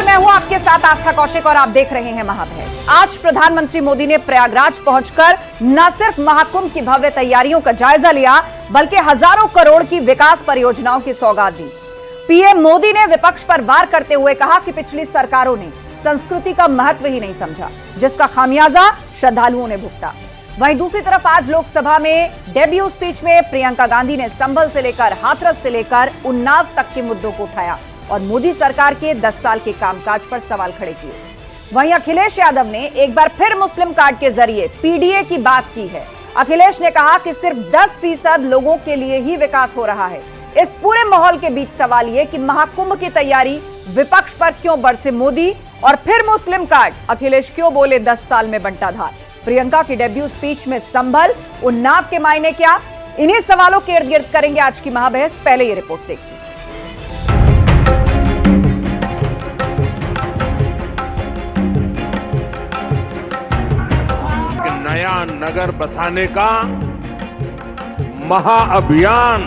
नमस्कार, मैं हूं आपके साथ आस्था कौशिक और आप देख रहे हैं महाबहस। आज प्रधानमंत्री मोदी ने प्रयागराज पहुंचकर न सिर्फ महाकुंभ की भव्य तैयारियों का जायजा लिया, बल्कि हजारों करोड़ की विकास परियोजनाओं की सौगात दी। पीएम मोदी ने विपक्ष पर वार करते हुए कहा कि पिछली सरकारों ने संस्कृति का महत्व ही नहीं समझा, जिसका खामियाजा श्रद्धालुओं ने भुगता। वहीं दूसरी तरफ आज लोकसभा में डेब्यू स्पीच में प्रियंका गांधी ने संभल से लेकर हाथरस से लेकर उन्नाव तक के मुद्दों को उठाया और मोदी सरकार के 10 साल के कामकाज पर सवाल खड़े किए। वहीं अखिलेश यादव ने एक बार फिर मुस्लिम कार्ड के जरिए पीडीए की बात की है। अखिलेश ने कहा कि सिर्फ 10% लोगों के लिए ही विकास हो रहा है। इस पूरे माहौल के बीच सवाल यह कि महाकुंभ की तैयारी विपक्ष पर क्यों बरसे मोदी, और फिर मुस्लिम कार्ड अखिलेश क्यों बोले 10 साल में बंटा धार। प्रियंका की डेब्यू स्पीच में संभल उन्नाव के मायने क्या, इन्हीं सवालों के इर्द गिर्द करेंगे आज की महाबहस। पहले ये रिपोर्ट देखिए। नया नगर बसाने का महाअभियान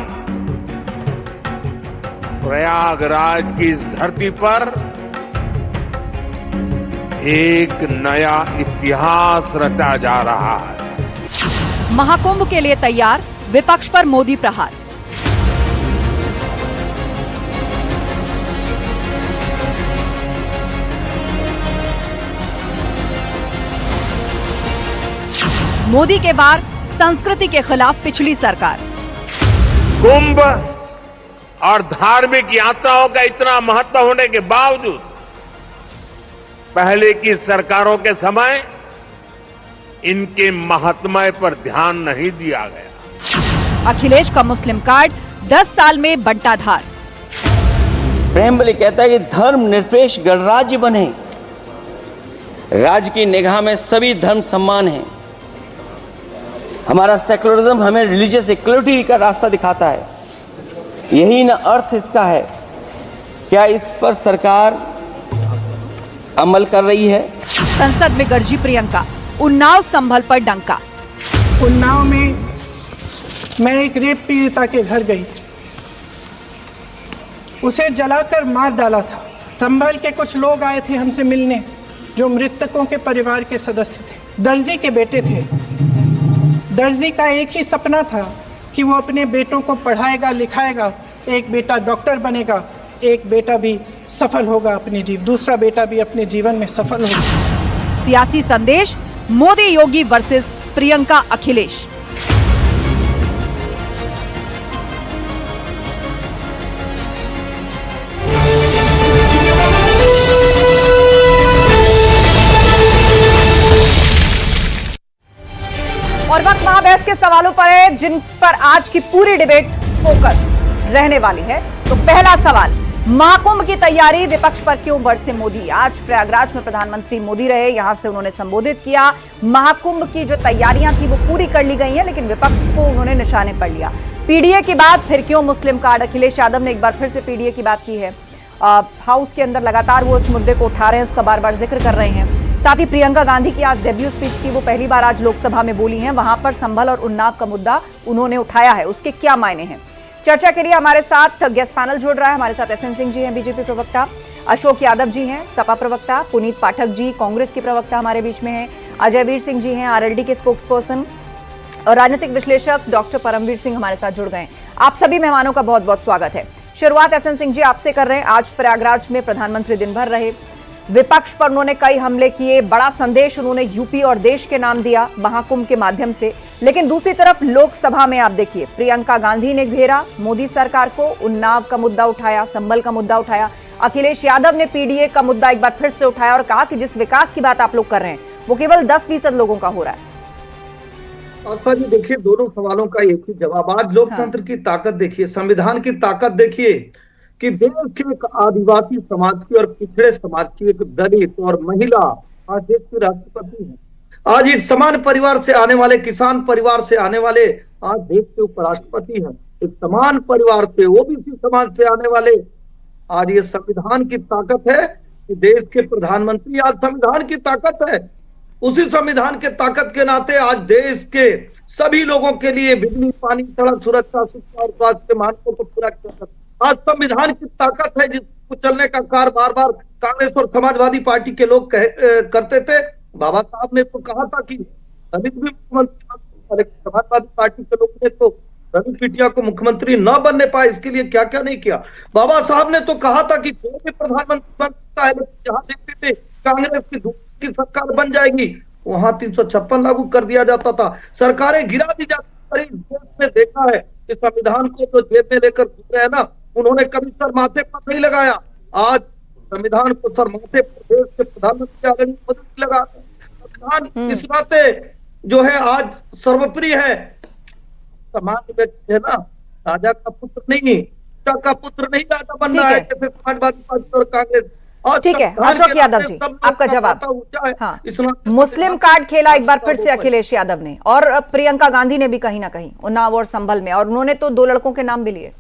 प्रयागराज की इस धरती पर एक नया इतिहास रचा जा रहा है। महाकुंभ के लिए तैयार, विपक्ष पर मोदी प्रहार। मोदी के वार, संस्कृति के खिलाफ पिछली सरकार। कुंभ और धार्मिक यात्राओं का इतना महत्व होने के बावजूद पहले की सरकारों के समय इनके महात्म्य पर ध्यान नहीं दिया गया। अखिलेश का मुस्लिम कार्ड 10 साल में बंटा धार। प्रेमबली कहता है कि धर्म निरपेक्ष गणराज्य बने, राज्य की निगाह में सभी धर्म समान हैं। हमारा सेकुलरिज्म हमें रिलीजियस इक्वलिटी का रास्ता दिखाता है। यही न अर्थ इसका है। क्या इस पर सरकार अमल कर रही है? संसद में गरजी प्रियंका, उन्नाव संभल पर डंका। उन्नाव में मैं एक रेप पीड़िता के घर गई, उसे जलाकर मार डाला था। संभल के कुछ लोग आए थे हमसे मिलने, जो मृतकों के परिवार के सदस्य थे। दर्जी के बेटे थे। दर्जी का एक ही सपना था कि वो अपने बेटों को पढ़ाएगा लिखाएगा। एक बेटा डॉक्टर बनेगा, एक बेटा भी सफल होगा दूसरा बेटा भी अपने जीवन में सफल होगा। सियासी संदेश, मोदी योगी वर्सेस प्रियंका अखिलेश। और वक्त महाबहस के सवालों पर है, जिन पर आज की पूरी डिबेट फोकस रहने वाली है। तो पहला सवाल, महाकुंभ की तैयारी विपक्ष पर क्यों बरसे मोदी। आज प्रयागराज में प्रधानमंत्री मोदी रहे, यहां से उन्होंने संबोधित किया। महाकुंभ की जो तैयारियां थी वो पूरी कर ली गई हैं, लेकिन विपक्ष को उन्होंने निशाने पर लिया। पीडीए की बात, फिर क्यों मुस्लिम कार्ड। अखिलेश यादव ने एक बार फिर से पीडीए की बात की है। हाउस के अंदर लगातार वो इस मुद्दे को उठा रहे हैं, उसका बार बार जिक्र कर रहे हैं। साथ ही प्रियंका गांधी की आज डेब्यू स्पीच थी, वो पहली बार आज लोकसभा में बोली हैं। वहां पर संभल और उन्नाव का मुद्दा उन्होंने उठाया है, उसके क्या मायने हैं। चर्चा के लिए हमारे साथ गेस्ट पैनल जुड़ रहा है। हमारे साथ एसएन सिंह जी हैं, बीजेपी प्रवक्ता, अशोक यादव जी हैं, सपा प्रवक्ता, पुनीत पाठक जी कांग्रेस के प्रवक्ता हमारे बीच में हैं, अजय वीर सिंह जी हैं, आरएलडी के स्पोक्स पर्सन, और राजनीतिक विश्लेषक डॉक्टर परमवीर सिंह हमारे साथ जुड़ गए। आप सभी मेहमानों का बहुत बहुत स्वागत है। शुरुआत एसएन सिंह जी आपसे कर रहे हैं। आज प्रयागराज में प्रधानमंत्री दिन भर रहे, विपक्ष पर उन्होंने कई हमले किए, बड़ा संदेश उन्होंने यूपी और देश के नाम दिया महाकुंभ के माध्यम से। लेकिन दूसरी तरफ लोकसभा में आप देखिए, प्रियंका गांधी ने घेरा मोदी सरकार को, उन्नाव का मुद्दा उठाया, संभल का मुद्दा उठाया। अखिलेश यादव ने पीडीए का मुद्दा एक बार फिर से उठाया और कहा कि जिस विकास की बात आप लोग कर रहे हैं वो केवल 10% लोगों का हो रहा है। आस्था जी, देखिए दोनों सवालों का एक ही जवाब। आज लोकतंत्र की ताकत देखिए, संविधान की ताकत देखिए कि देश के एक आदिवासी समाज की और पिछड़े समाज की, एक दलित और महिला आज देश के राष्ट्रपति हैं। आज एक समान परिवार से आने वाले, किसान परिवार से आने वाले आज देश के उपराष्ट्रपति हैं। एक समान परिवार से, ओबीसी समाज से आने वाले आज ये संविधान की ताकत है कि देश के प्रधानमंत्री आज संविधान की ताकत है। उसी संविधान के ताकत के नाते आज देश के सभी लोगों के लिए बिजली, पानी, सड़क सुरक्षा, शिक्षा और स्वास्थ्य के मानकों को पूरा किया। आज संविधान की ताकत है जिसको चलने का कार्य बार बार कांग्रेस और समाजवादी पार्टी के लोग करते थे। बाबा साहब ने तो कहा था कि दलित भी मुख्यमंत्री, समाजवादी पार्टी के लोगों ने तो दलित बिटिया को मुख्यमंत्री न बनने पाए, इसके लिए क्या क्या नहीं किया। बाबा साहब ने तो कहा था कि कोई भी प्रधानमंत्री बन सकता है, लेकिन जहां देखते थे कांग्रेस की सरकार बन जाएगी वहां 356 लागू कर दिया जाता था, सरकारें गिरा दी जाती। इस देश में देखा है कि संविधान को जो जेब में लेकर घूम रहे हैं ना, उन्होंने कभी सर माथे पर नहीं लगाया। आज संविधान को सर माथे पर देश के प्रधानमंत्री आदरणीय मोदी लगा रहे हैं। संविधान इस नाते जो है आज सर्वप्रिय है। सामान्य व्यक्ति है ना, राजा का पुत्र नहीं, पिता का पुत्र नहीं राजा बनना है, जैसे समाजवादी पार्टी और कांग्रेस। ठीक है अशोक यादव जी, आपका जवाब। हाँ, मुस्लिम कार्ड खेला एक बार फिर से अखिलेश यादव ने, और प्रियंका गांधी ने भी कहीं ना कहीं उन्नाव और संभल में, और उन्होंने तो 2 लड़कों के नाम भी लिए।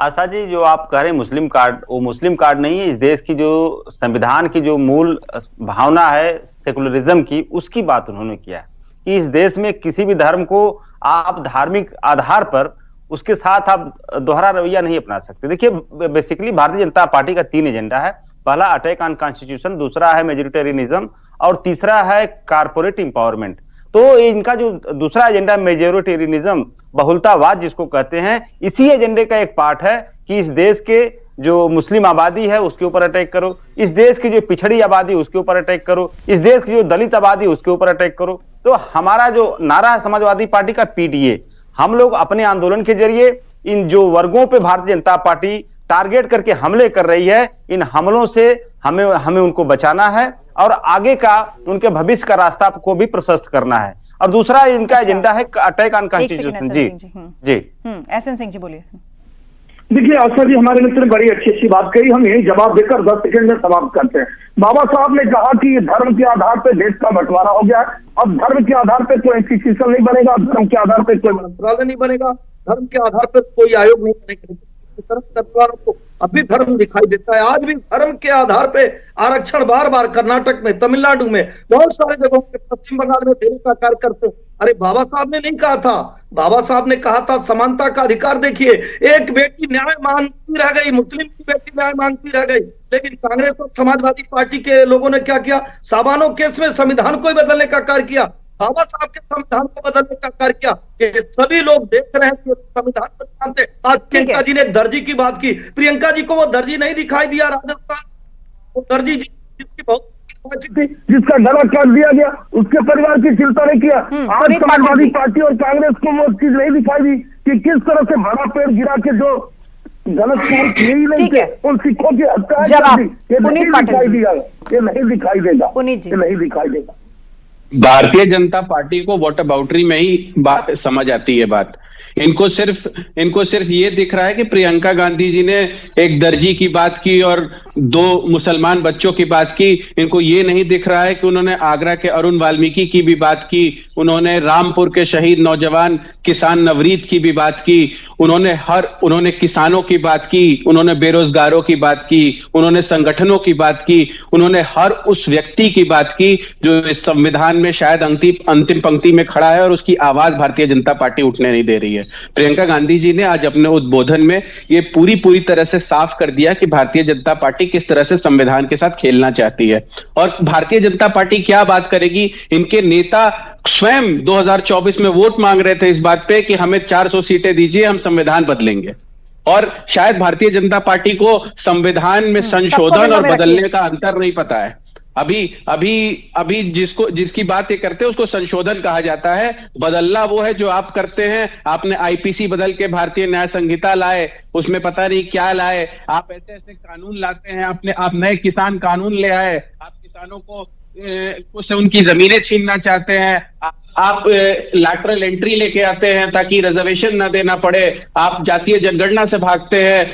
आस्था जी, जो आप कह रहे हैं मुस्लिम कार्ड, वो मुस्लिम कार्ड नहीं है। इस देश की जो संविधान की जो मूल भावना है सेकुलरिज्म की, उसकी बात उन्होंने किया है कि इस देश में किसी भी धर्म को आप धार्मिक आधार पर उसके साथ आप दोहरा रवैया नहीं अपना सकते। देखिए, बेसिकली भारतीय जनता पार्टी का 3 एजेंडा है। पहला अटैक ऑन कॉन्स्टिट्यूशन, दूसरा है मेजोरिटेरियनिज्म, और तीसरा है कारपोरेट इंपावरमेंट। तो इनका जो दूसरा एजेंडा मेजोरिटेरियनिज्म, बहुलतावाद जिसको कहते हैं, इसी एजेंडे का एक पार्ट है कि इस देश के जो मुस्लिम आबादी है उसके ऊपर अटैक करो, इस देश की जो पिछड़ी आबादी उसके ऊपर अटैक करो, इस देश की जो दलित आबादी उसके ऊपर अटैक करो। तो हमारा जो नारा है समाजवादी पार्टी का पीडीए, हम लोग अपने आंदोलन के जरिए इन जो वर्गों पे भारतीय जनता पार्टी टारगेट करके हमले कर रही है, इन हमलों से हमें उनको बचाना है और आगे का उनके भविष्य का रास्ता को भी प्रशस्त करना है। और दूसरा इनका एजेंडा है अटैक ऑन कॉन्स्टिट्यूशन। जी जी एसएन सिंह जी बोलिए। देखिए आस्था जी, हमारे मित्र ने बड़ी अच्छी बात कही, हम यही जवाब देकर 10 सेकंड में समाप्त करते हैं। बाबा साहब ने कहा कि धर्म के आधार पर देश का बंटवारा हो गया। अब धर्म के आधार पर कोई इंस्टीट्यूशन नहीं बनेगा, धर्म के आधार पर कोई मंत्रालय नहीं बनेगा, धर्म के आधार पर कोई आयोग नहीं बनेगा। धर्म करने वालों को अभी धर्म दिखाई देता है। आज भी धर्म के आधार पे आरक्षण बार बार कर्नाटक में, तमिलनाडु में, बहुत सारे जगहों पे, पश्चिम बंगाल में देने का कार्य करते हैं। अरे बाबा साहब ने नहीं कहा था, बाबा साहब ने कहा था समानता का अधिकार। देखिए, एक बेटी न्याय मांगती रह गई, मुस्लिम की बेटी न्याय मांगती रह गई, लेकिन कांग्रेस और समाजवादी पार्टी के लोगों ने क्या किया? साबानो केस में संविधान को बदलने का कार्य किया, बाबा साहब के संविधान को बदलने का कार्य किया। ये सभी लोग देख रहे हैं कि संविधान पर मानते। आज प्रियंका जी ने एक दर्जी की बात की, प्रियंका जी को वो दर्जी नहीं दिखाई दिया राजस्थान, वो दर्जी जिसकी बहुत जिसका गला काट दिया गया, उसके परिवार की चिंता नहीं किया। आज समाजवादी पार्टी और कांग्रेस को वो चीज नहीं दिखाई दी कि किस तरह से बड़ा पेड़ गिरा के जो गलत काम किए ही नहीं थे उन सिखों की हत्या कर दी। ये नहीं दिखाई दिया, ये नहीं दिखाई देगा, ये नहीं दिखाई देगा। भारतीय जनता पार्टी को वॉटर बाउंड्री में ही बात समझ आती है। बात इनको सिर्फ ये दिख रहा है कि प्रियंका गांधी जी ने एक दर्जी की बात की और 2 मुसलमान बच्चों की बात की। इनको ये नहीं दिख रहा है कि उन्होंने आगरा के अरुण वाल्मीकि की भी बात की, उन्होंने रामपुर के शहीद नौजवान किसान नवरीत की भी बात की, उन्होंने किसानों की बात की, उन्होंने बेरोजगारों की बात की, उन्होंने संगठनों की बात की, उन्होंने हर उस व्यक्ति की बात की जो इस संविधान में शायद अंतिम पंक्ति में खड़ा है और उसकी आवाज भारतीय जनता पार्टी उठने नहीं दे रही है। प्रियंका गांधी जी ने आज अपने उद्बोधन में ये पूरी तरह से साफ कर दिया कि भारतीय जनता पार्टी किस तरह से संविधान के साथ खेलना चाहती है। और भारतीय जनता पार्टी क्या बात करेगी? इनके नेता स्वयं 2024 में वोट मांग रहे थे इस बात पे कि हमें 400 सीटें दीजिए, हम संविधान बदलेंगे। और शायद भारतीय जनता पार्टी को संविधान में संशोधन और बदलने का अंतर नहीं पता है। अभी जिसकी बात ये करते हैं उसको संशोधन कहा जाता है, बदलना वो है जो आप करते हैं। आपने आईपीसी बदल के भारतीय न्याय संहिता लाए, उसमें पता नहीं क्या लाए, आप ऐसे कानून लाते हैं, आप नए किसान कानून ले आए, आप किसानों को उससे उनकी जमीनें छीनना चाहते हैं, आप लैटरल एंट्री लेके आते हैं ताकि रिजर्वेशन ना देना पड़े, आप जातीय जनगणना से भागते हैं,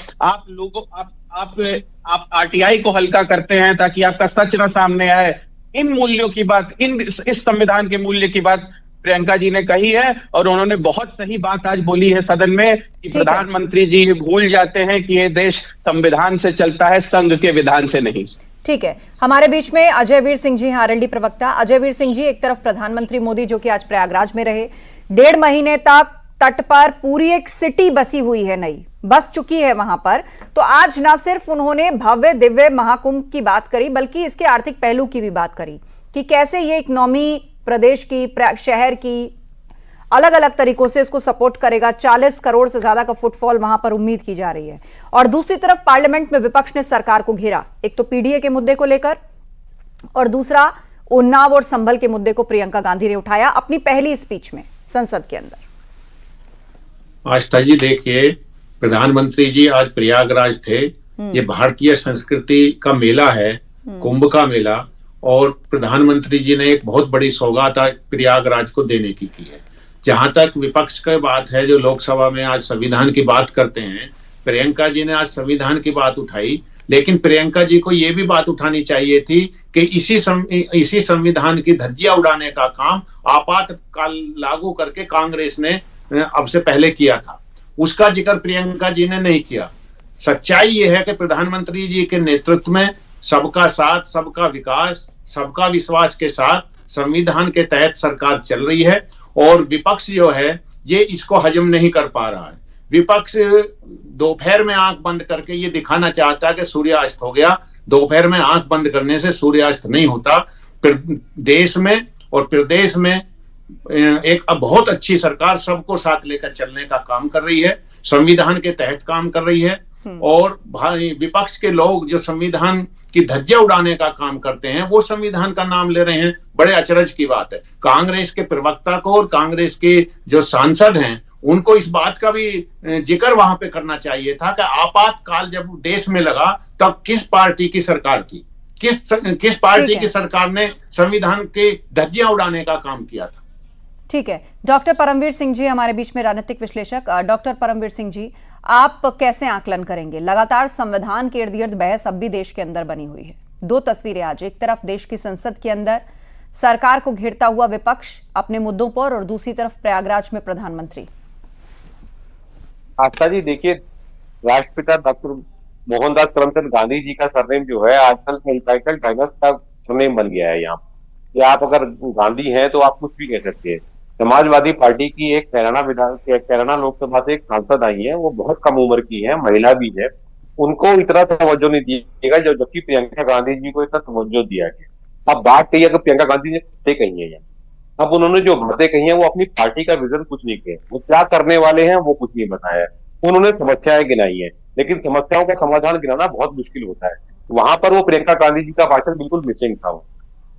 आप आरटीआई को हल्का करते हैं ताकि आपका सच ना सामने आए। इन मूल्यों की बात, इस संविधान के मूल्य की बात प्रियंका जी ने कही है और उन्होंने बहुत सही बात आज बोली है सदन में कि प्रधानमंत्री जी भूल जाते हैं कि ये देश संविधान से चलता है, संघ के विधान से नहीं। ठीक है, हमारे बीच में अजय वीर सिंह जी हैं, आरएलडी प्रवक्ता। अजय वीर सिंह जी, एक तरफ प्रधानमंत्री मोदी जो कि आज प्रयागराज में रहे, 1.5 महीने तक तट पर पूरी एक सिटी बसी हुई है, नई बस चुकी है वहां पर। तो आज ना सिर्फ उन्होंने भव्य दिव्य महाकुंभ की बात करी, बल्कि इसके आर्थिक पहलू की भी बात करी कि कैसे ये इकोनॉमी प्रदेश की, शहर की अलग अलग तरीकों से इसको सपोर्ट करेगा। 40 करोड़ से ज्यादा का फुटफॉल वहां पर उम्मीद की जा रही है। और दूसरी तरफ पार्लियामेंट में विपक्ष ने सरकार को घेरा, एक तो पीडीए के मुद्दे को लेकर और दूसरा उन्नाव और संभल के मुद्दे को प्रियंका गांधी ने उठाया अपनी पहली स्पीच में संसद के अंदर। आस्था जी देखिए, प्रधानमंत्री जी आज प्रयागराज थे। ये भारतीय संस्कृति का मेला है, कुंभ का मेला, और प्रधानमंत्री जी ने एक बहुत बड़ी सौगात आज प्रयागराज को देने की है। जहां तक विपक्ष की बात है, जो लोकसभा में आज संविधान की बात करते हैं, प्रियंका जी ने आज संविधान की बात उठाई, लेकिन प्रियंका जी को यह भी बात उठानी चाहिए थी कि इसी संविधान की धज्जियां उड़ाने का काम आपातकाल लागू करके कांग्रेस ने अब से पहले किया था, उसका जिक्र प्रियंका जी ने नहीं किया। सच्चाई यह है कि प्रधानमंत्री जी के नेतृत्व में सबका साथ, सबका विकास, सबका विश्वास के साथ संविधान के तहत सरकार चल रही है, और विपक्ष जो है ये इसको हजम नहीं कर पा रहा है। विपक्ष दोपहर में आंख बंद करके ये दिखाना चाहता है कि सूर्यास्त हो गया। दोपहर में आंख बंद करने से सूर्यास्त नहीं होता। देश में और प्रदेश में एक बहुत अच्छी सरकार सबको साथ लेकर चलने का काम कर रही है, संविधान के तहत काम कर रही है। और विपक्ष के लोग जो संविधान की धज्जियां उड़ाने का काम करते हैं, वो संविधान का नाम ले रहे हैं, बड़े अचरज की बात है। कांग्रेस के प्रवक्ता को और कांग्रेस के जो सांसद हैं उनको इस बात का भी जिक्र वहां पे करना चाहिए था कि आपातकाल जब देश में लगा तब किस पार्टी की सरकार थी, किस पार्टी की सरकार ने संविधान के धज्जियां उड़ाने का काम किया था। ठीक है, डॉक्टर परमवीर सिंह जी हमारे बीच में, राजनीतिक विश्लेषक। डॉक्टर परमवीर सिंह जी, आप कैसे आकलन करेंगे? लगातार संविधान के इर्द गिर्द बहस अब भी देश के अंदर बनी हुई है। दो तस्वीरें आज, एक तरफ देश की संसद के अंदर सरकार को घेरता हुआ विपक्ष अपने मुद्दों पर, और दूसरी तरफ प्रयागराज में प्रधानमंत्री। आस्था जी देखिए, राष्ट्रपिता डॉक्टर मोहनदास करमचंद गांधी जी का सरनेम जो है आजकल एम्पिरिकल डायनेमिक्स का सरनेम बन गया है। यहाँ कि आप अगर गांधी हैं तो आप कुछ भी कह सकते हैं। समाजवादी पार्टी की एक कैराना लोकसभा से एक सांसद आई है, वो बहुत कम उम्र की है, महिला भी है, उनको इतना तवज्जो नहीं दिएगा जबकि प्रियंका गांधी जी को इतना तवज्जो दिया गया। अब बात कही है कि प्रियंका गांधी ने बातें कही है, अब उन्होंने जो बातें कही है वो अपनी पार्टी का विजन कुछ नहीं किया, वो क्या करने वाले हैं वो कुछ नहीं बताया। उन्होंने समस्याएं गिनाई है, लेकिन समस्याओं का समाधान गिनाना बहुत मुश्किल होता है। वहां पर वो प्रियंका गांधी जी का भाषण बिल्कुल मिसिंग था,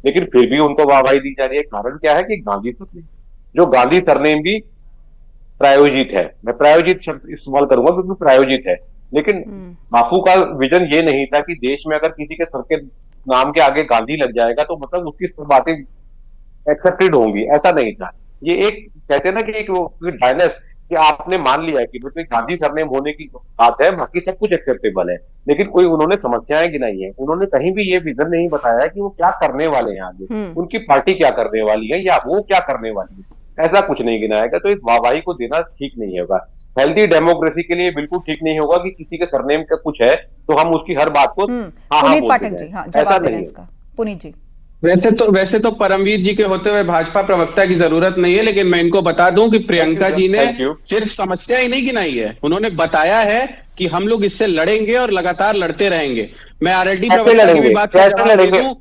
लेकिन फिर भी उनको वाहवाही दी जा रही है। कारण क्या है कि गांधी सरनेम, जो गांधी सरनेम भी प्रायोजित है, मैं प्रायोजित शब्द इस्तेमाल करूंगा क्योंकि प्रायोजित है, लेकिन बापू का विजन ये नहीं था कि देश में अगर किसी के सर के नाम के आगे गांधी लग जाएगा तो मतलब उसकी सब बातें एक्सेप्टेड होंगी, ऐसा नहीं था। ये एक कहते हैं ना कि एक डायनेस कि आपने मान लिया है कि गांधी सरनेम होने की बात है, बाकी सब कुछ एक्सेप्टेबल है, लेकिन कोई उन्होंने समस्याएं गिनाई है, उन्होंने कहीं भी ये विजन नहीं बताया कि वो क्या करने वाले हैं आगे, उनकी पार्टी क्या करने वाली है या वो क्या करने वाली है, ऐसा कुछ नहीं गिनाएगा। तो इस वाहवाही को देना ठीक नहीं होगा, हेल्दी डेमोक्रेसी के लिए बिल्कुल ठीक नहीं होगा कि किसी के सरनेम का कुछ है तो हम उसकी हर बात को पुनीत पाठक जी, हाँ, जवाब दें इसका। पुनीत जी, वैसे तो परमवीर जी के होते हुए भाजपा प्रवक्ता की जरूरत नहीं है, लेकिन मैं इनको बता दूं कि प्रियंका जी ने सिर्फ समस्या ही नहीं गिनाई है, उन्होंने बताया है कि हम लोग इससे लड़ेंगे और लगातार लड़ते रहेंगे। मैं आरएलडी प्रवक्ता की भी बात कर रहा हूं,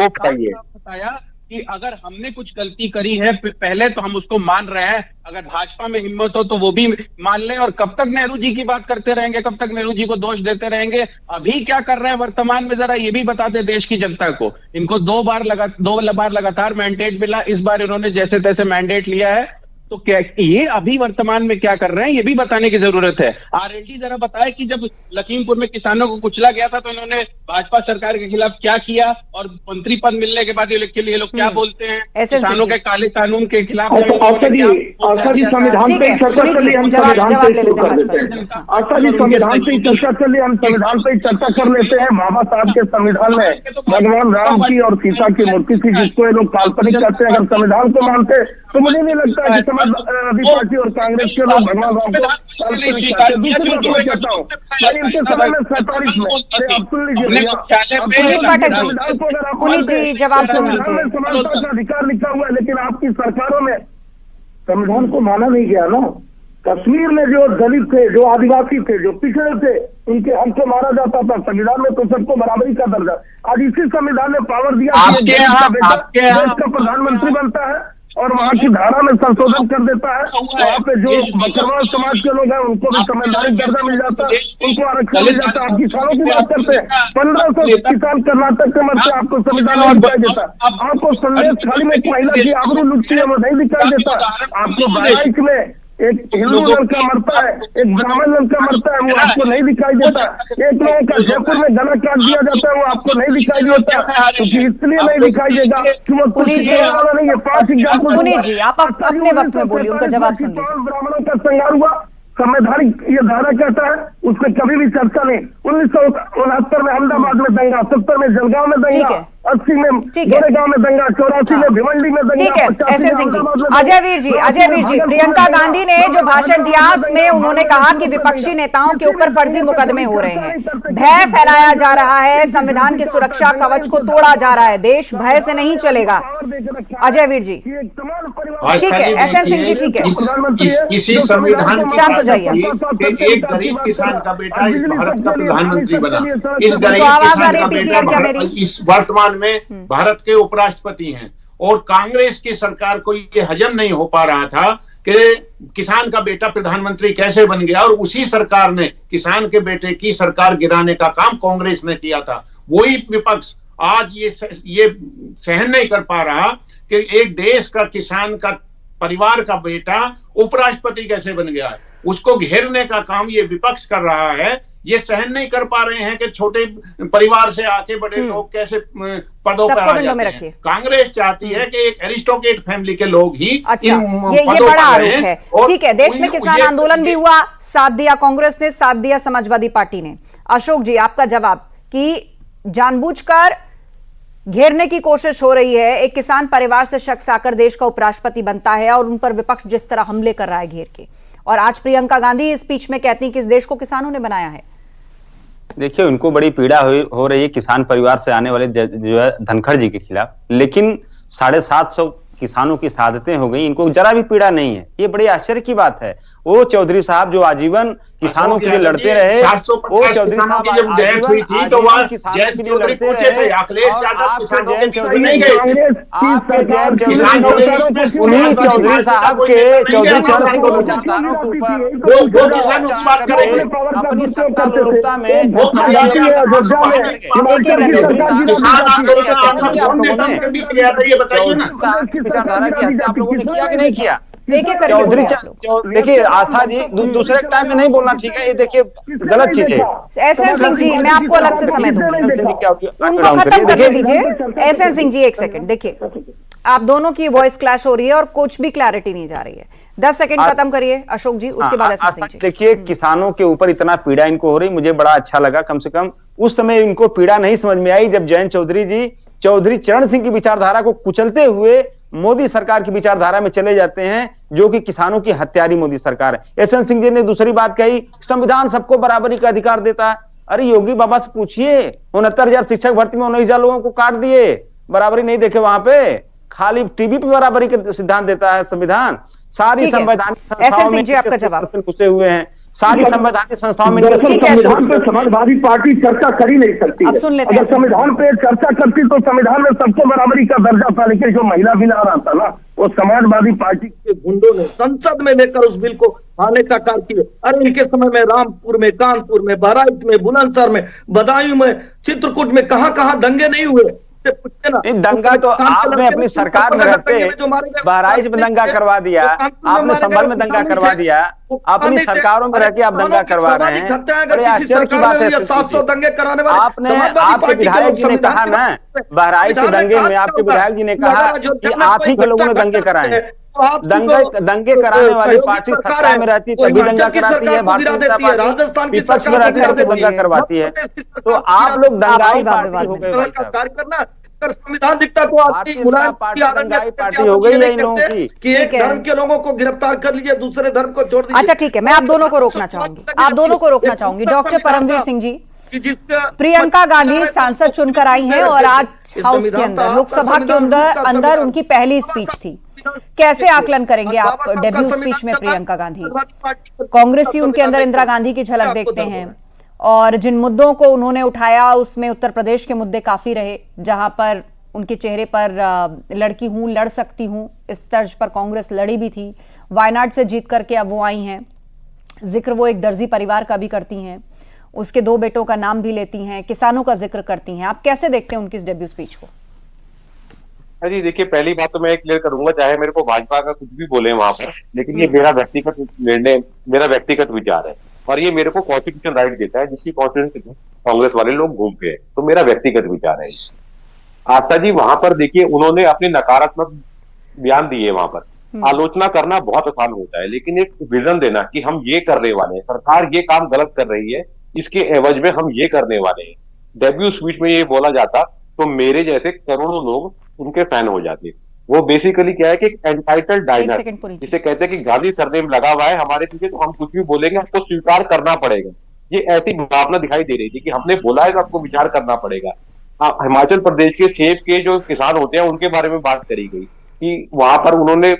बताया कि अगर हमने कुछ गलती करी है पहले तो हम उसको मान रहे हैं, अगर भाजपा में हिम्मत हो तो वो भी मान लें, और कब तक नेहरू जी की बात करते रहेंगे, कब तक नेहरू जी को दोष देते रहेंगे। अभी क्या कर रहे हैं वर्तमान में जरा ये भी बताते देश की जनता को। इनको दो बार लगातार मैंडेट मिला, इस बार इन्होंने जैसे तैसे मैंडेट लिया है, तो क्या ये अभी वर्तमान में क्या कर रहे हैं ये भी बताने की जरूरत है। आरएलडी जरा बताए कि जब लखीमपुर में किसानों को कुचला गया था तो इन्होंने भाजपा सरकार के खिलाफ क्या किया, और मंत्री पद मिलने के बाद ये लोग क्या बोलते हैं, किसानों के काले कानून के खिलाफ। संविधान पे संविधान पे चर्चा कर ली, हम संविधान पे चर्चा कर लेते हैं। बाबा साहब के संविधान में भगवान राम की और सीता की मूर्ति थी, जिसको ये लोग काल्पनिक कहते हैं। अगर संविधान को मानते तो मुझे नहीं लगता कि समाजवादी पार्टी और कांग्रेस के लोग भगवान राम को काल्पनिक कहते हैं। दूसरी बात मैं कहता हूँ, इनके समय में 47 में, अरे आप सुन लीजिए, पुनीत जी जवाब सुन लीजिए। समानता का अधिकार लिखा हुआ है, लेकिन आपकी सरकारों में संविधान को माना नहीं गया ना। कश्मीर में जो दलित थे, जो आदिवासी थे, जो पिछड़े थे, उनके हक से मारा जाता था। संविधान में तो सबको बराबरी का दर्जा। आज इसी संविधान ने पावर दिया कि देश का प्रधानमंत्री बनता है और वहाँ की धारा में संशोधन कर देता है। वहाँ पे जो बकरवाल समाज के लोग हैं उनको भी संवैधानिक दर्जा मिल जाता है, उनको आरक्षण मिल जाता है। आप किसानों की बात करते हैं, 1500 किसान कर्नाटक के मध्य आपको संविधान में दिखाई देता है। आपको संदेश खाली में एक महिला की आबरू लुटती है वो नहीं दिखाई देता। आपको बहराइच में एक हिंदू लड़का मरता है, एक ब्राह्मण लड़का मरता है, वो आपको नहीं दिखाई देता। एक लोगों का जयपुर में गला काट दिया जाता है, वो आपको नहीं दिखाई देता, क्योंकि इसलिए नहीं दिखाई देगा कि वो कुछ वाला नहीं है। 5 एग्जाम्पल पुनीत जी, आप अपने वक्त में बोलिए, उनका जवाब सुन लीजिए। ब्राह्मणों का संहार हुआ, संवैधानिक ये धारा कहता है, उसमें कभी भी चर्चा नहीं। 1969 में अहमदाबाद में दंगा, 70 में जलगांव में दंगा, 80 में गोरेगांव में दंगा, 84 में भिवंडी में दंगा। ठीक है, एसएन सिंह जी, अजय वीर जी, प्रियंका गांधी ने जो भाषण दिया उसमें उन्होंने कहा कि विपक्षी नेताओं के ऊपर फर्जी मुकदमे हो रहे हैं, भय फैलाया जा रहा है, संविधान के सुरक्षा कवच को तोड़ा जा रहा है, देश भय से नहीं चलेगा। अजय वीर जी, ठीक है, एसएन सिंह जी, ठीक है, इसी संविधान शांत हो जाइए। एक गरीब किसान का बेटा इस भारत का प्रधानमंत्री बना। इस गरीब आवाज आ किसान रही का है पीसीआर क्या मेरी? बेटा इस वर्तमान में भारत के उपराष्ट्रपति हैं और कांग्रेस की सरकार को ये हजम नहीं हो पा रहा था कि किसान का बेटा प्रधानमंत्री कैसे बन गया, और उसी सरकार ने किसान के बेटे की सरकार गिराने का काम कांग्रेस ने किया था। वही विपक्ष आज ये सहन नहीं कर पा रहा कि एक देश का किसान का परिवार का बेटा उपराष्ट्रपति कैसे बन गया है। उसको घेरने का काम ये विपक्ष कर रहा है। ये सहन नहीं कर पा रहे हैं कि छोटे परिवार से आके बड़े लोग कैसे पदों पर आ जाते हैं। कांग्रेस चाहती है कि एक एरिस्टोक्रेट फैमिली के लोग ही अच्छा, ये बड़ा आरोप है। ठीक है, देश में किसान आंदोलन भी हुआ, साथ दिया कांग्रेस ने, साथ दिया समाजवादी पार्टी ने। अशोक जी, आपका जवाब कि जानबूझकर घेरने की कोशिश हो रही है, एक किसान परिवार से शख्स आकर देश का उपराष्ट्रपति बनता है और उन पर विपक्ष जिस तरह हमले कर रहा है घेर के, और आज प्रियंका गांधी इस स्पीच में कहती हैं कि इस देश को किसानों ने बनाया है। देखिए, उनको बड़ी पीड़ा हो रही है किसान परिवार से आने वाले जो है धनखड़ जी के खिलाफ, लेकिन 750 किसानों की शहादतें हो गई, इनको जरा भी पीड़ा नहीं है। ये बड़ी आश्चर्य की बात है। वो चौधरी साहब जो आजीवन किसानों के लिए लड़ते रहे, वो चौधरी साहब जब डेथ हुई थी तो वह जयंत चौधरी पूछे थे, अखिलेश यादव जयंत चौधरी नहीं गए, आपके जयंत चौधरी उन्हीं चौधरी साहब के चौधरी चरण सिंह को विचारधाराओं के ऊपर अपनी सत्ता लोलुपता में विचारधारा की हत्या आप लोगों ने किया कि नहीं किया? चौधरी देखिए आस्था जी, दूसरे टाइम में नहीं बोलना, ठीक है? ये देखिए गलत चीज है। एसएन सिंह जी, मैं आपको अलग से समय दूंगा, उनको खत्म करने दीजिए। एसएन सिंह जी, 1 सेकंड, देखिए आप दोनों की वॉइस क्लैश हो रही है और कुछ भी क्लैरिटी नहीं जा रही है। 10 सेकंड खत्म करिए अशोक जी, उसके बाद एसएन सिंह जी। देखिए, किसानों के ऊपर इतना पीड़ा इनको हो रही, मुझे बड़ा अच्छा लगा। कम से कम उस समय इनको पीड़ा नहीं समझ में आई जब जयंत चौधरी जी चौधरी चरण सिंह की विचारधारा को कुचलते हुए मोदी सरकार की विचारधारा में चले जाते हैं, जो कि किसानों की हत्यारी मोदी सरकार है। एसएन सिंह जी ने दूसरी बात कही, संविधान सबको बराबरी का अधिकार देता है। अरे योगी बाबा से पूछिए, 69,000 शिक्षक भर्ती में 19,000 लोगों को काट दिए, बराबरी नहीं देखे वहां पे। खाली टीवी पे बराबरी के सिद्धांत देता है संविधान। सारी संवैधानिक संस्थाओं में आपका जवाब घुसे हुए हैं, सारी संवैधानिक संस्थाओं में संविधान पे समाजवादी पार्टी चर्चा कर ही नहीं सकती। अगर संविधान पे चर्चा करती तो संविधान में सबको बराबरी का दर्जा था, लेकिन जो महिला बिल आ रहा था ना, वो समाजवादी पार्टी के गुंडों ने संसद में लेकर उस बिल को आने का कार्य किया। अरे इनके समय में रामपुर में, कानपुर में, बहराइच में, बुलंदशहर में, बदायूं में, चित्रकूट में कहां दंगे नहीं हुए? दंगा तो आपने अपनी सरकार में रहते बहराइच में दंगा करवा दिया, आपने संभल में दंगा करवा दिया, अपनी सरकारों में रह के आप दंगा करवा रहे हैं। बड़े आश्चर्य की बात है। 700 दंगे कराने वाले आपने, आपके विधायक जी ने कहा ना, बहराइच के दंगे में आपके विधायक जी ने कहा कि आप ही के लोगों ने दंगे कराए। दंगे कराने वाली पार्टी सरकार में रहती तभी दंगा कराती है, भारतीय जनता पार्टी विपक्ष में रहती है दंगा करवाती है। तो आप लोग दंगाई पार्टी हो गए। कार्य करना, अगर संविधान दिखता तो आपकी पार्टी हो गई है इन लोगों की कि एक धर्म के लोगों को गिरफ्तार कर लीजिए, दूसरे धर्म को छोड़ दीजिए। अच्छा ठीक है, मैं आप दोनों को रोकना चाहूंगी, डॉक्टर परमवीर सिंह जी। प्रियंका गांधी सांसद चुनकर आई हैं और आज हाउस के अंदर, लोकसभा के अंदर उनकी पहली स्पीच थी। कैसे आकलन करेंगे आप डेब्यू स्पीच में प्रियंका गांधी? कांग्रेस ही उनके अंदर इंदिरा गांधी की झलक देखते हैं, और जिन मुद्दों को उन्होंने उठाया उसमें उत्तर प्रदेश के मुद्दे काफी रहे, जहां पर उनके चेहरे पर लड़की हूं, लड़ सकती हूं, इस तर्ज पर कांग्रेस लड़ी भी थी। वायनाड से जीत करके अब वो आई हैं। जिक्र वो एक दर्जी परिवार का भी करती हैं, उसके 2 बेटों का नाम भी लेती हैं, किसानों का जिक्र करती हैं। आप कैसे देखते हैं उनकी इस डेब्यू स्पीच को? जी देखिए, पहली बात तो मैं क्लियर करूंगा, चाहे मेरे को भाजपा का कुछ भी बोले वहां पर, लेकिन ये मेरा व्यक्तिगत निर्णय, मेरा व्यक्तिगत विचार है, और ये मेरे को कॉन्स्टिट्यूशन राइट देता है, जिसकी कॉन्स्टिट्यूशन कांग्रेस वाले लोग घूम गए, तो मेरा व्यक्तिगत विचार है। आस्था जी, वहां पर देखिए उन्होंने अपने नकारात्मक बयान दिए, वहां पर आलोचना करना बहुत आसान होता है, लेकिन एक विजन देना कि हम ये करने वाले हैं, सरकार ये काम गलत कर रही है, इसके एवज में हम ये करने वाले हैं, डेब्यू स्पीच में ये बोला जाता तो मेरे जैसे करोड़ों लोग उनके फैन हो जाते। वो बेसिकली क्या है कि एंटाइटल्ड डाइनर, जिसे कहते हैं कि गांधी सरनेम लगा हुआ है हमारे पीछे, तो हम कुछ भी बोलेंगे हमको स्वीकार करना पड़ेगा। ये ऐसी भावना दिखाई दे रही थी कि हमने बोला है तो आपको विचार करना पड़ेगा। हिमाचल प्रदेश के सेब के जो किसान होते हैं उनके बारे में बात करी गई कि वहां पर उन्होंने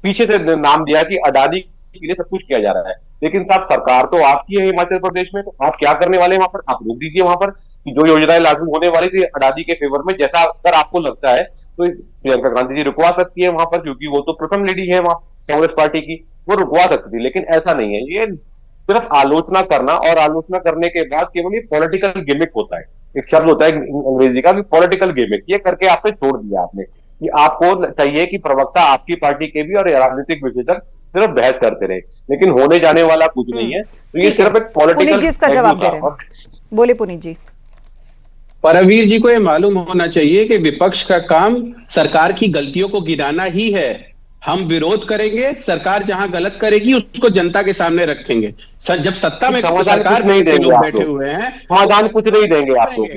पीछे से नाम दिया कि अडानी के लिए सब कुछ किया जा रहा है, लेकिन साहब सरकार तो आपकी है हिमाचल प्रदेश में, तो आप क्या करने वाले हैं वहां पर? आप रोक दीजिए वहां पर जो योजनाएं लागू होने वाली थी अडानी के फेवर में, जैसा अगर आपको लगता है तो प्रियंका गांधी जी रुकवा सकती है वहां पर, क्योंकि वो तो प्रथम लेडी है वहां कांग्रेस पार्टी की, वो रुकवा सकती थी। लेकिन ऐसा नहीं है, ये सिर्फ आलोचना करना, और आलोचना करने के बाद केवल ये पॉलिटिकल गिमिक होता है, एक शब्द होता है अंग्रेजी का, पॉलिटिकल गिमिक, ये करके आपने छोड़ दिया आपने कि आपको चाहिए कि प्रवक्ता आपकी पार्टी के भी और राजनीतिक विशेषज्ञ सिर्फ बहस करते रहे, लेकिन होने जाने वाला कुछ नहीं है। तो ये सिर्फ एक पॉलिटिकल इसका जवाब दे रहे हैं। बोले पुनीत जी। परमवीर जी को यह मालूम होना चाहिए कि विपक्ष का काम सरकार की गलतियों को गिनाना ही है। हम विरोध करेंगे, सरकार जहां गलत करेगी उसको जनता के सामने रखेंगे। जब सत्ता में सरकार नहीं देंगे, लोग बैठे हुए हैं, समाधान कुछ नहीं देंगे आप लोग।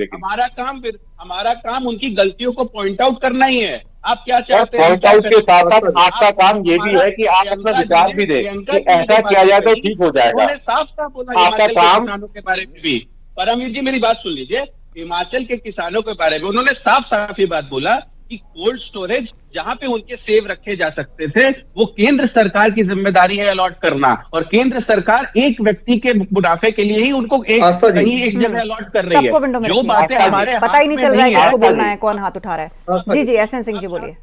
हमारा काम उनकी गलतियों को पॉइंट आउट करना ही है। आप क्या चाहते हैं? पॉइंट आउट के साथ साथ आपका काम ये भी है कि आप अपना विचार भी दें कि ऐसा किया जाए तो ठीक हो जाएगा। साफ साफ बोला आपका काम किसानों के बारे में भी। परमवीर जी मेरी बात सुन लीजिए, हिमाचल के किसानों के बारे में उन्होंने साफ साफ ये बात बोला कि कोल्ड स्टोरेज जहां पे उनके सेब रखे जा सकते थे वो केंद्र सरकार की जिम्मेदारी है अलॉट करना, और केंद्र सरकार एक व्यक्ति के मुनाफे के लिए ही उनको कहीं एक जगह अलॉट कर रही है। जो बातें हमारे पता ही नहीं चल रहा है किसको बोलना है, कौन हाथ उठा रहा है। जी जी, एसएन सिंह जी बोलिए।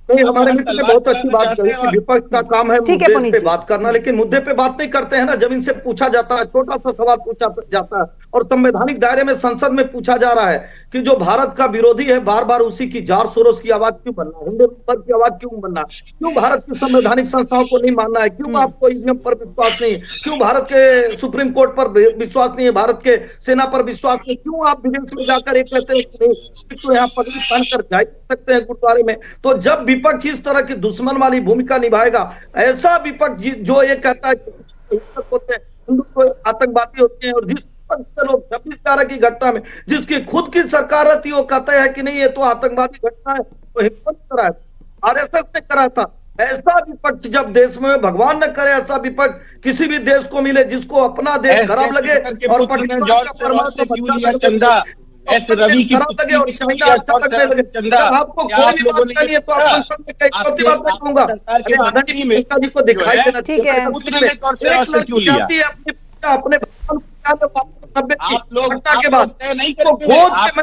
नहीं, हमारे मित्र ने बहुत अच्छी बात कही कि विपक्ष का काम है मुद्दे पे बात करना, लेकिन मुद्दे पे बात नहीं करते हैं ना। जब इनसे पूछा जाता है, छोटा सा सवाल पूछा जाता है और संवैधानिक दायरे में संसद में पूछा जा रहा है कि जो भारत का विरोधी है बार बार उसी की जार सोरोस की आवाज क्यों बनना है, हिंदुत्व की आवाज क्यों बनना है, क्यों भारत की संवैधानिक संस्थाओं को नहीं मानना है, क्यों आपको ईवीएम पर विश्वास नहीं है, क्यों भारत के सुप्रीम कोर्ट पर विश्वास नहीं है, भारत के सेना पर विश्वास नहीं, क्यों आप विदेश में जाकर एक कहते हैं तो यहाँ पगड़ी पहनकर जा सकते हैं गुरुद्वारे में। तो जब विपक्ष इस तरह की दुश्मन वाली भूमिका निभाएगा, ऐसा विपक्ष जो ये कहता है हिंदू तो आतंकवादी होते हैं, और जिस लोग 26/11 की घटना में जिसकी खुद की सरकार रहती वो कहता है कि नहीं ये तो आतंकवादी घटना है, तो हिम्मत करा है, आरएसएस ने करा था। ऐसा विपक्ष जब देश में भगवान न करे, ऐसा विपक्ष किसी भी देश को मिले जिसको अपना देश खराब लगे और पाकिस्तान का परमाणु चंदा रवि की लगे और चाइना अच्छा लगने लगे। आपको कोई भी बात नहीं है तो आप संसद में कई छोटी बात नहीं कहूंगा, आदरणीय नेताजी को दिखाई देना ठीक है। अपने के बाद तो खोज के मैं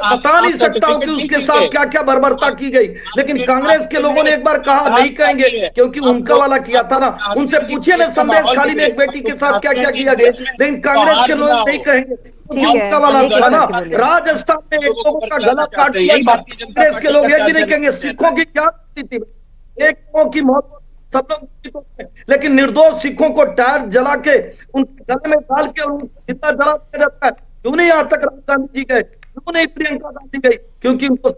बता नहीं सकता हूँ कि उसके साथ क्या क्या बर्बरता की गई, लेकिन कांग्रेस के लोगों ने एक बार कहा नहीं कहेंगे क्योंकि उनका वाला किया था ना, उनसे पूछिए ना संदेश खाली में एक बेटी के साथ क्या क्या किया गया, लेकिन कांग्रेस के लोग नहीं कहेंगे उनका वाला था ना। राजस्थान में एक लोगों का गला काट दिया, कांग्रेस के लोग ये भी नहीं कहेंगे सिखों की क्या स्थिति, एक लोगों की मौत सब लोग, लेकिन निर्दोष सिखों को टायर जला के उनके गले में डाल के उनको जितना जला दिया जाता है। क्यों नहीं यहाँ तक राहुल गांधी जी गए, क्यों नहीं प्रियंका गांधी गई, क्योंकि उनको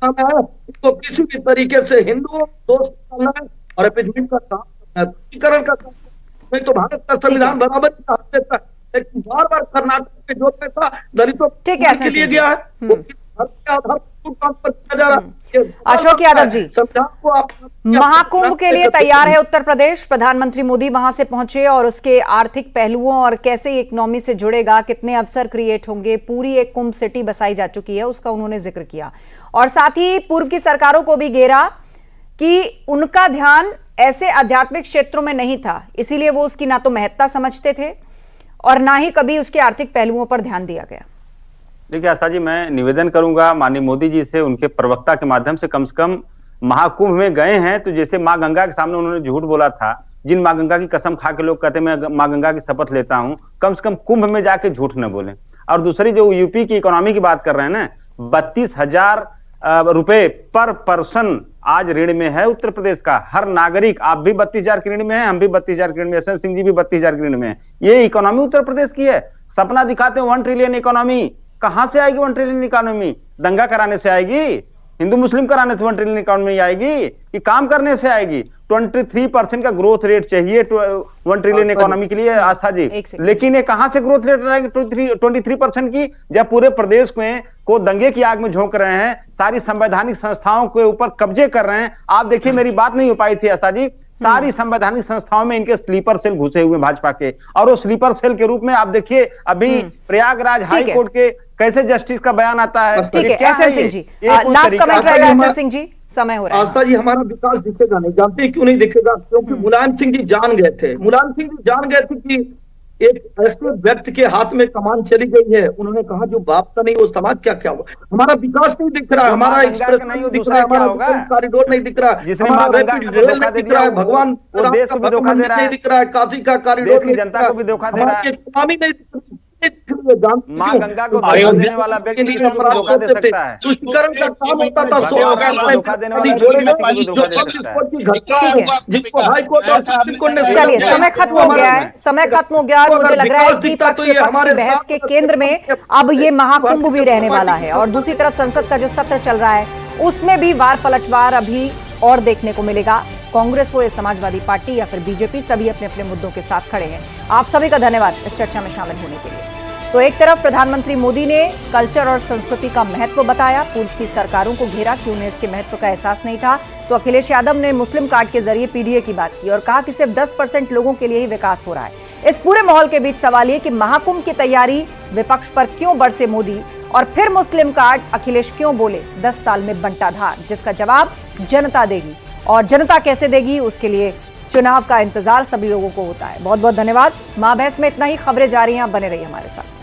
उनको किसी भी तरीके से हिंदुओं दोस्त करना है और एपिजमेंट का काम करना है, का काम नहीं तो भारत का संविधान बराबर साथ देता है, लेकिन बार बार कर्नाटक में जो पैसा दलितों के लिए दिया है वो आधार काम पर किया जा रहा है। अशोक यादव जी, महाकुंभ के लिए तैयार है उत्तर प्रदेश, प्रधानमंत्री मोदी वहां से पहुंचे और उसके आर्थिक पहलुओं और कैसे इकोनॉमी से जुड़ेगा, कितने अवसर क्रिएट होंगे, पूरी एक कुंभ सिटी बसाई जा चुकी है उसका उन्होंने जिक्र किया, और साथ ही पूर्व की सरकारों को भी घेरा कि उनका ध्यान ऐसे आध्यात्मिक क्षेत्रों में नहीं था, इसीलिए वो उसकी ना तो महत्ता समझते थे और ना ही कभी उसके आर्थिक पहलुओं पर ध्यान दिया गया। देखिए आस्था जी, मैं निवेदन करूंगा माननीय मोदी जी से, उनके प्रवक्ता के माध्यम से कम महाकुंभ में गए हैं तो जैसे माँ गंगा के सामने उन्होंने झूठ बोला था, जिन माँ गंगा की कसम खा के लोग कहते हैं मैं माँ गंगा की शपथ लेता हूं, कम से कम कुंभ में जाके झूठ न बोले। और दूसरी जो यूपी की इकोनॉमी की बात कर रहे हैं ना, 32,000 रुपए पर पर्सन आज ऋण में है उत्तर प्रदेश का हर नागरिक। आप भी 32,000 के ऋण में है, हम भी 32,000 के ऋण में, एस सिंह जी भी 32,000 के ऋण में है। ये इकोनॉमी उत्तर प्रदेश की है। सपना दिखाते हैं 1 ट्रिलियन इकोनॉमी, कहां से आएगी 1 ट्रिलियन इकोनॉमी? दंगा कराने से आएगी? हिंदू मुस्लिम कराने से 1 ट्रिलियन इकोनॉमी आएगी कि काम करने से आएगी? 23% का ग्रोथ रेट चाहिए 1 ट्रिलियन इकोनॉमी के लिए आस्था जी, लेकिन ये कहां से ग्रोथ रेट आएगी 23% की, जब पूरे प्रदेश को दंगे की आग में झोंक रहे हैं, सारी संवैधानिक संस्थाओं के ऊपर कब्जे कर रहे हैं। आप देखिए, मेरी बात नहीं हो पाई थी आस्था जी, सारी संवैधानिक संस्थाओं में इनके स्लीपर सेल घुसे हुए भाजपा के, और वो स्लीपर सेल के रूप में आप देखिए अभी प्रयागराज हाई कोर्ट के कैसे जस्टिस का बयान आता है। ठीक है, SL Singh ji last comment रहेगा। एसएल सिंह जी, समय हो रहा है। आस्था जी, हमारा विकास दिखेगा नहीं, जानते हैं क्यों नहीं दिखेगा? क्योंकि मुलायम सिंह जी जान गए थे, मुलायम सिंह जी जान गए थे कि एक ऐसे व्यक्ति के हाथ में कमान चली गई है। उन्होंने कहा जो बाप का नहीं वो समाज क्या क्या होगा। हमारा विकास नहीं दिख रहा है, हमारा एक्सप्रेस नहीं दिख रहा है, हमारा कॉरिडोर नहीं दिख रहा है, हमारा रैपिड रेल नहीं दिख रहा है, भगवान राम का भव्य मंदिर नहीं दिख रहा है, काशी का कॉरिडोर नहीं दिख रहा है, हमारी इकोनॉमी नहीं दिख रही। मां गंगा को धोखा देने वाला व्यक्ति धोखा दे सकता है। तुष्टिकरण का काम होता था, जिसको हाई कोर्ट और सुप्रीम कोर्ट ने। चलिए, समय खत्म हो गया है, समय खत्म हो गया और मुझे लग रहा है कि पक्ष विपक्ष की बहस के केंद्र में अब ये महाकुंभ भी रहने वाला है। और दूसरी तरफ संसद का जो सत्र चल रहा है उसमें भी वार पलटवार अभी और देखने को मिलेगा। कांग्रेस हो या समाजवादी पार्टी या फिर बीजेपी, सभी अपने अपने मुद्दों के साथ खड़े हैं। आप सभी का धन्यवाद इस चर्चा में शामिल होने के लिए। तो एक तरफ प्रधानमंत्री मोदी ने कल्चर और संस्कृति का महत्व बताया, पूर्व की सरकारों को घेरा कि उन्हें इसके महत्व का एहसास नहीं था। तो अखिलेश यादव ने मुस्लिम कार्ड के जरिए पीडीए की बात की और कहा कि सिर्फ 10% लोगों के लिए ही विकास हो रहा है। इस पूरे माहौल के बीच सवाल ये कि महाकुंभ की तैयारी विपक्ष पर क्यों बरसे मोदी, और फिर मुस्लिम कार्ड अखिलेश क्यों बोले 10 साल में बंटाधार, जिसका जवाब जनता देगी। और जनता कैसे देगी, उसके लिए चुनाव का इंतजार सभी लोगों को होता है। बहुत बहुत धन्यवाद। मां बहस में इतना ही। खबरें जा रही हैं, आप बने रहिए हमारे साथ।